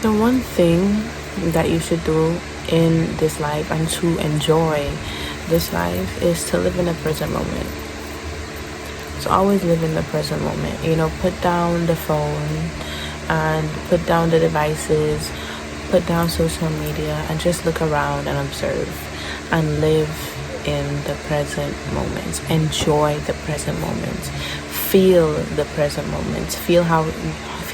The one thing that you should do in this life and to enjoy this life is to live in the present moment. So always live in the present moment. Put down the phone and put down the devices, put down social media, and just look around and observe and live in the present moment. Enjoy the present moment. Feel the present moment. Feel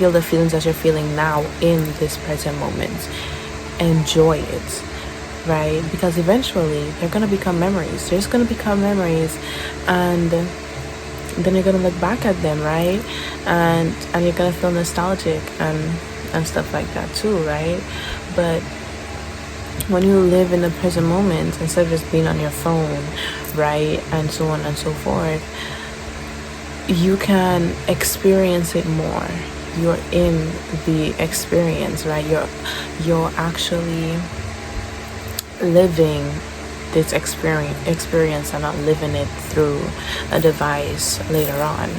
the feelings that you're feeling now in this present moment. Enjoy it, right? Because eventually they're gonna become memories. They're just gonna become memories, and then you're gonna look back at them, right? And you're gonna feel nostalgic and stuff like that too, right? But when you live in the present moment instead of just being on your phone, right, and so on and so forth, you can experience it more. You're in the experience, right? You're actually living this experience and not living it through a device later on,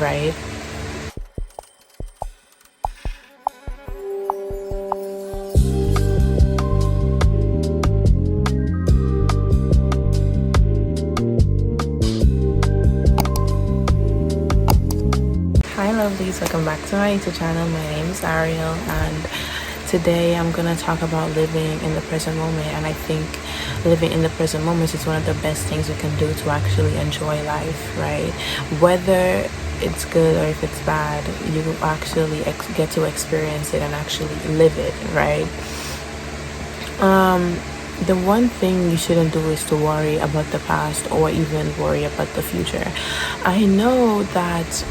right? Hi lovelies, welcome back to my YouTube channel. My name is Ariel, and today I'm gonna talk about living in the present moment. And I think living in the present moment is one of the best things you can do to actually enjoy life, right? Whether it's good or if it's bad, you will actually get to experience it and actually live it, right? The one thing you shouldn't do is to worry about the past or even worry about the future. I know that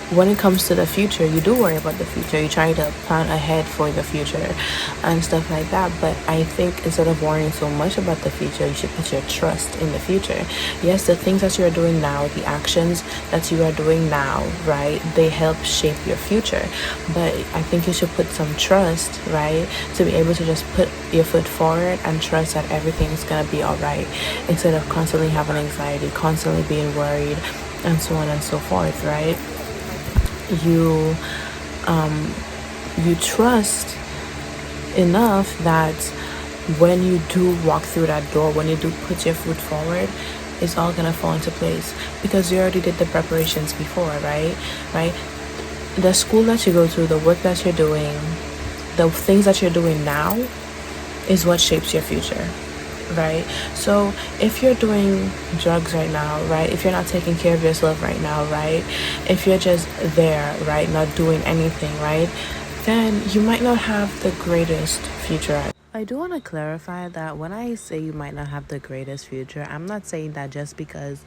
when it comes to the future, you do worry about the future. You try to plan ahead for the future and stuff like that. But I think instead of worrying so much about the future, you should put your trust in the future. Yes, the things that you are doing now, the actions that you are doing now, right, they help shape your future. But I think you should put some trust, right, to be able to just put your foot forward and trust that everything's going to be all right, instead of constantly having anxiety, constantly being worried, and so on and so forth, right? You trust enough that when you do walk through that door, when you do put your foot forward, it's all gonna fall into place because you already did the preparations before, right? The school that you go to, the work that you're doing, the things that you're doing now is what shapes your future, right? So if you're doing drugs right now, right, if you're not taking care of yourself right now, right, if you're just there, right, not doing anything, right, then you might not have the greatest future. I do want to clarify that when I say you might not have the greatest future, I'm not saying that just because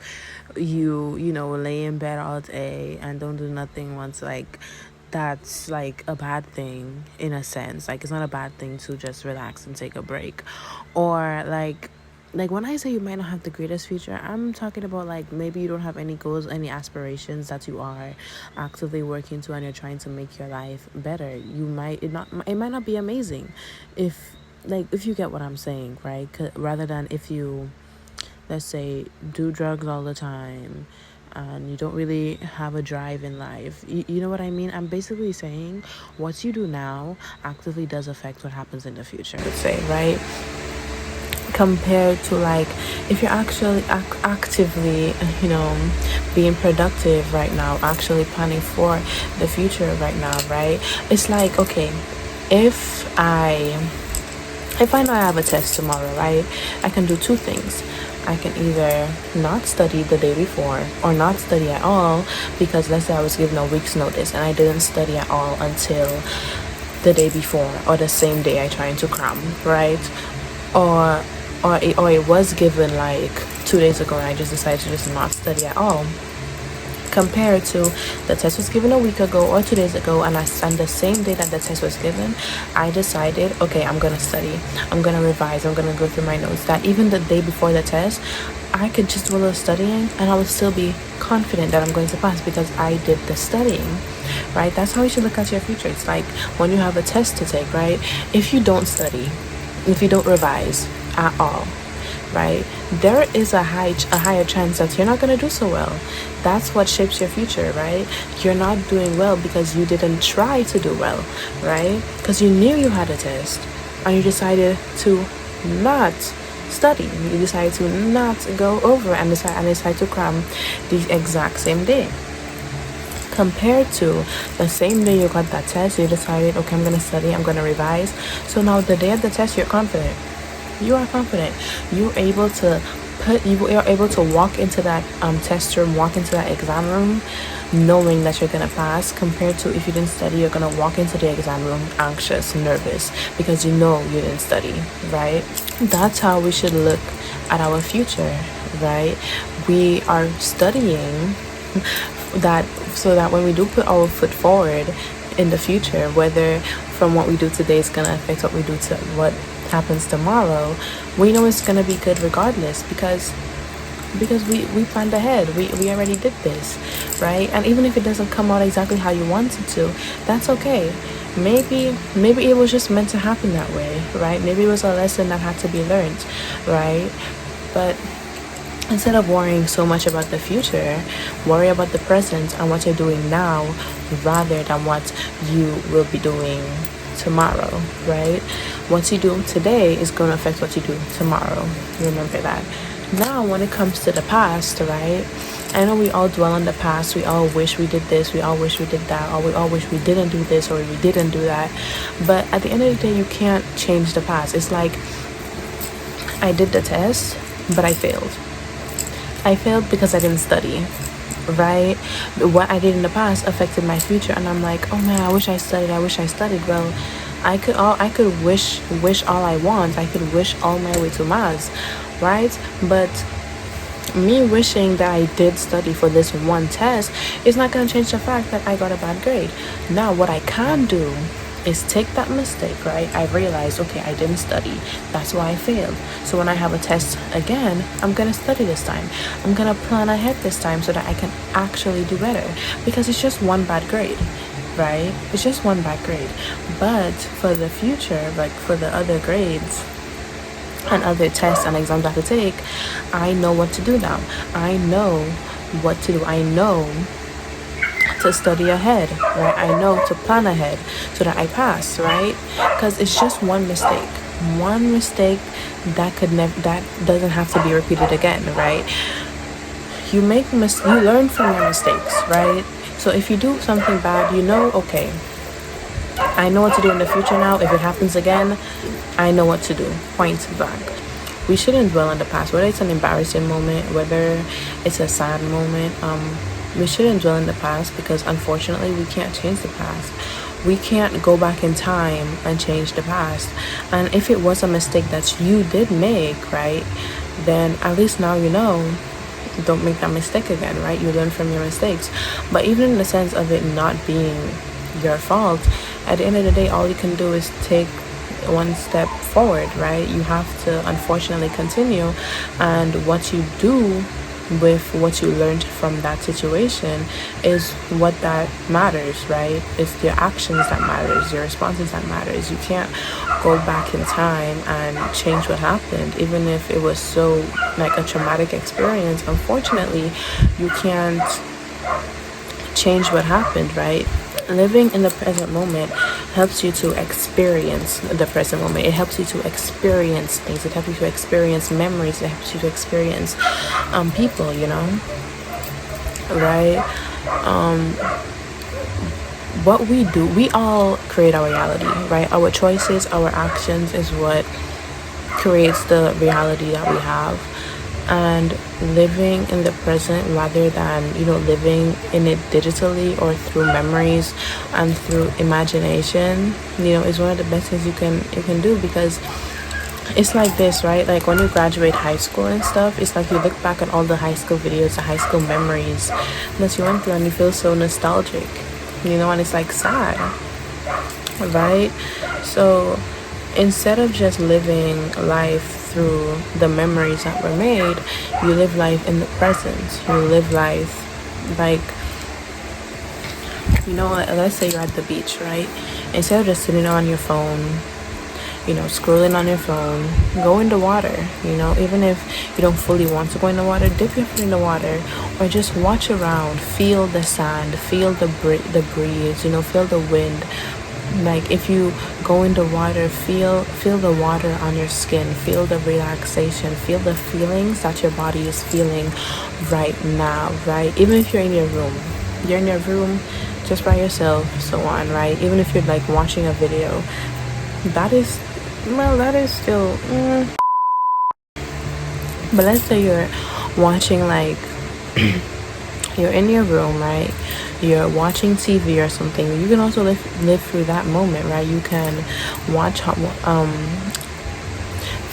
you lay in bed all day and don't do nothing once, like that's like a bad thing. In a sense, like it's not a bad thing to just relax and take a break, or like when I say you might not have the greatest future, I'm talking about like maybe you don't have any goals, any aspirations that you are actively working to, and you're trying to make your life better. It might not be amazing if you get what I'm saying, right? Rather than if you, let's say, do drugs all the time and you don't really have a drive in life. You know what I mean? I'm basically saying what you do now actively does affect what happens in the future, let's say, right? Compared to like if you're actually actively being productive right now, actually planning for the future right now, right? It's like, okay, if I know I have a test tomorrow, right, I can do two things. I can either not study the day before or not study at all, because let's say I was given a week's notice and I didn't study at all until the day before or the same day I tried to cram, right? Or it was given like 2 days ago and I just decided to just not study at all, compared to the test was given a week ago or 2 days ago, and the same day that the test was given, I decided, okay, I'm gonna study, I'm gonna revise, I'm gonna go through my notes. That even the day before the test, I could just do a little studying and I would still be confident that I'm going to pass because I did the studying, right? That's how you should look at your future. It's like when you have a test to take, right? If you don't study, if you don't revise at all, right, there is a higher chance that you're not going to do so well. That's what shapes your future, right? You're not doing well because you didn't try to do well, right? Because you knew you had a test and you decided to not study. You decided to not go over and decide to cram the exact same day. Compared to the same day you got that test, you decided, okay, I'm going to study, I'm going to revise. So now the day of the test, you're confident. You are confident. You're able to walk into that test room, walk into that exam room, knowing that you're gonna pass. Compared to if you didn't study, you're gonna walk into the exam room anxious, nervous, because you know you didn't study, right? That's how we should look at our future, right? We are studying that so that when we do put our foot forward in the future, whether from what we do today is gonna affect what we do to what happens tomorrow, we know it's gonna be good regardless, because we planned ahead. We already did this, right? And even if it doesn't come out exactly how you wanted to, that's okay. Maybe it was just meant to happen that way, right? Maybe it was a lesson that had to be learned, right? But instead of worrying so much about the future, worry about the present and what you're doing now rather than what you will be doing tomorrow, right? What you do today is going to affect what you do tomorrow. Remember that. Now, when it comes to the past, right? I know we all dwell on the past. We all wish we did this. We all wish we did that. Or we all wish we didn't do this or we didn't do that. But at the end of the day, you can't change the past. It's like I did the test, but I failed. I failed because I didn't study, right? What I did in the past affected my future, and I'm like, oh man, I wish I studied. Well, I could wish all I want. I could wish all my way to Mars, right? But me wishing that I did study for this one test is not going to change the fact that I got a bad grade. Now, what I can do is take that mistake, right? I realized, okay, I didn't study. That's why I failed. So when I have a test again, I'm going to study this time. I'm going to plan ahead this time so that I can actually do better. Because it's just one bad grade, right? It's just one bad grade. But for the future, like for the other grades and other tests and exams I have to take, I know what to do now. I know what to do. I know to study ahead, right? I know to plan ahead so that I pass, right? Because it's just one mistake that doesn't have to be repeated again, right? You learn from your mistakes, right? So if you do something bad, you know, okay, I know what to do in the future now. If it happens again, I know what to do. Point blank. We shouldn't dwell on the past, whether it's an embarrassing moment, whether it's a sad moment. We shouldn't dwell in the past, because unfortunately we can't change the past. We can't go back in time and change the past. And if it was a mistake that you did make, right, then at least now you know, don't make that mistake again, right? You learn from your mistakes. But even in the sense of it not being your fault, at the end of the day, all you can do is take one step forward, right? You have to unfortunately continue, and what you do with what you learned from that situation is what that matters, right? It's your actions that matters, your responses that matters. You can't go back in time and change what happened, even if it was so like a traumatic experience. Unfortunately, you can't change what happened, right? Living in the present moment helps you to experience the present moment. It helps you to experience things. It helps you to experience memories. It helps you to experience people, you know, right? What we do, we all create our reality, right? Our choices, our actions is what creates the reality that we have. And living in the present rather than, you know, living in it digitally or through memories and through imagination, you know, is one of the best things you can do. Because it's like this, right? Like when you graduate high school and stuff, it's like you look back at all the high school videos, the high school memories that you went through, and you feel so nostalgic, you know, and it's like sad, right? So instead of just living life through the memories that were made, you live life in the present. You live life like, you know, let's say you're at the beach, right? Instead of just sitting on your phone, scrolling on your phone, go in the water. Even if you don't fully want to go in the water, dip your foot in the water, or just watch around, feel the sand, feel the breeze, feel the wind. Like if you go in the water, feel the water on your skin, feel the relaxation, feel the feelings that your body is feeling right now, right? Even if you're in your room just by yourself, so on, right? Even if you're like watching a video, that is still but let's say you're watching, like, you're in your room, right? You're watching TV or something. You can also live through that moment, right? You can watch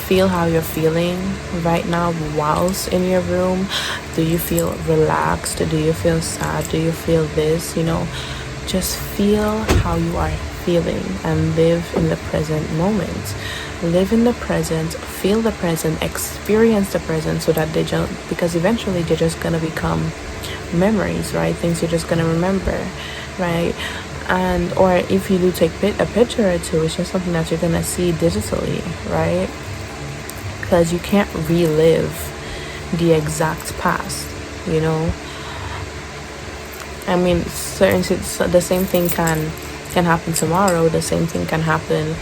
feel how you're feeling right now whilst in your room. Do you feel relaxed? Do you feel sad? Do you feel this? Just feel how you are feeling and live in the present moment. Live in the present, feel the present, experience the present, so that because eventually they're just gonna become memories, right? Things you're just gonna remember, right? And or if you do take a picture or two, it's just something that you're gonna see digitally, right? Because you can't relive the exact past. I mean, the same thing can happen tomorrow. The same thing can happen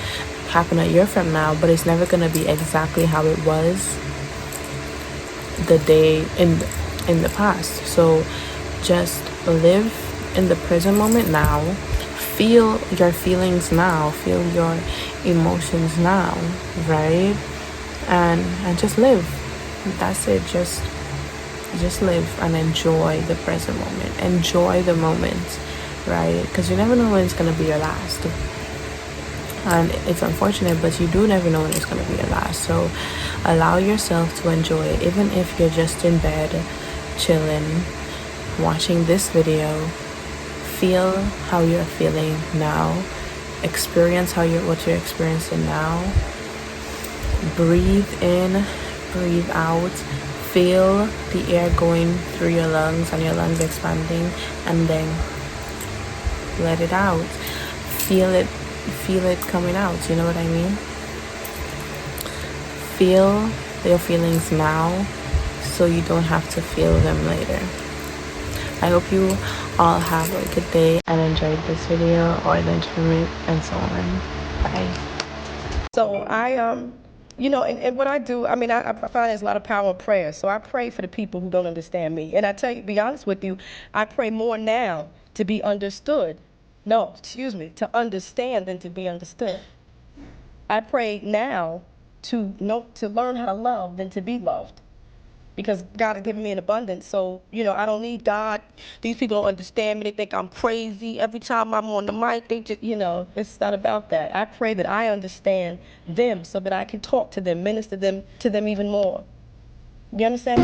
a year from now, but it's never gonna be exactly how it was the day in the past. So just live in the present moment now. Feel your feelings now. Feel your emotions now, right? And just live. That's it. Just live and enjoy the present moment. Enjoy the moment, right? Because you never know when it's gonna be your last. And it's unfortunate, but you do never know when it's gonna be your last. So allow yourself to enjoy it, even if you're just in bed, chilling, watching this video. Feel how you're feeling now. Experience what you're experiencing now. Breathe in, breathe out. Feel the air going through your lungs and your lungs expanding, and then let it out. Feel it coming out. You know what I mean? Feel your feelings now so you don't have to feel them later. I hope you all have a good day and enjoyed this video or the enjoyment and so on. Bye. So and what I do, I mean, I find there's a lot of power in prayer. So I pray for the people who don't understand me. And I tell you, to be honest with you, I pray more now to be understood. No, excuse me, to understand than to be understood. I pray now to learn how to love than to be loved. Because God has given me an abundance. So, I don't need God. These people don't understand me. They think I'm crazy. Every time I'm on the mic, they just, it's not about that. I pray that I understand them so that I can talk to them, minister to them even more. You understand?